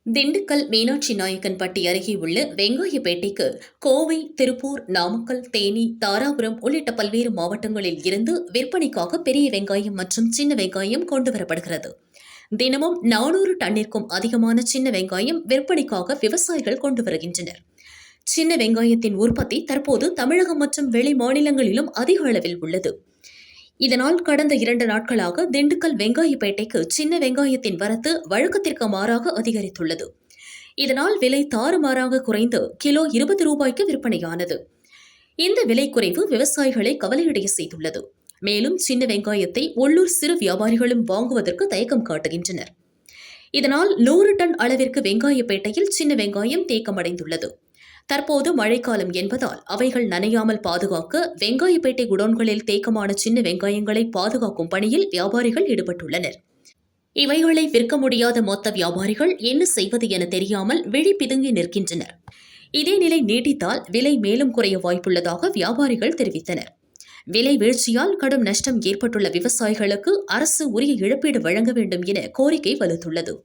திண்டுக்கல் மீனாட்சி நாயக்கன்பட்டி அருகே உள்ள வெங்காயப்பேட்டைக்கு கோவை, திருப்பூர், நாமக்கல், தேனி, தாராபுரம் உள்ளிட்ட பல்வேறு மாவட்டங்களில் இருந்து விற்பனைக்காக பெரிய வெங்காயம் மற்றும் சின்ன வெங்காயம் கொண்டுவரப்படுகிறது. தினமும் 400 டன்னிற்கும் அதிகமான சின்ன வெங்காயம் விற்பனைக்காக விவசாயிகள் கொண்டு வருகின்றனர். சின்ன வெங்காயத்தின் உற்பத்தி தற்போது தமிழகம் மற்றும் வெளி மாநிலங்களிலும் அதிக அளவில் உள்ளது. இதனால் கடந்த 2 நாட்களாக திண்டுக்கல் வெங்காயப்பேட்டைக்கு சின்ன வெங்காயத்தின் வரத்து வழக்கத்திற்கு மாறாக அதிகரித்துள்ளது. இதனால் விலை தாறுமாறாக குறைந்து கிலோ 20 ரூபாய்க்கு விற்பனையானது. இந்த விலை குறைவு விவசாயிகளை கவலையடைய செய்துள்ளது. மேலும் சின்ன வெங்காயத்தை உள்ளூர் சிறு வியாபாரிகளும் வாங்குவதற்கு தயக்கம் காட்டுகின்றனர். இதனால் 100 டன் அளவிற்கு வெங்காயப்பேட்டையில் சின்ன வெங்காயம் தேக்கமடைந்துள்ளது. தற்போது மழைக்காலம் என்பதால் அவைகள் நனையாமல் பாதுகாக்க வெங்காயப்பேட்டை குடோன்களில் தேக்கமான சின்ன வெங்காயங்களை பாதுகாக்கும் பணியில் வியாபாரிகள் ஈடுபட்டுள்ளனர். இவைகளை விற்க முடியாத மொத்த வியாபாரிகள் என்ன செய்வது என தெரியாமல் விழி பிதுங்கி நிற்கின்றனர். இதே நிலை நீடித்தால் விலை மேலும் குறைய வாய்ப்புள்ளதாக வியாபாரிகள் தெரிவித்தனர். விலை வீழ்ச்சியால் கடும் நஷ்டம் ஏற்பட்டுள்ள விவசாயிகளுக்கு அரசு உரிய இழப்பீடு வழங்க வேண்டும் என கோரிக்கை வலுத்துள்ளது.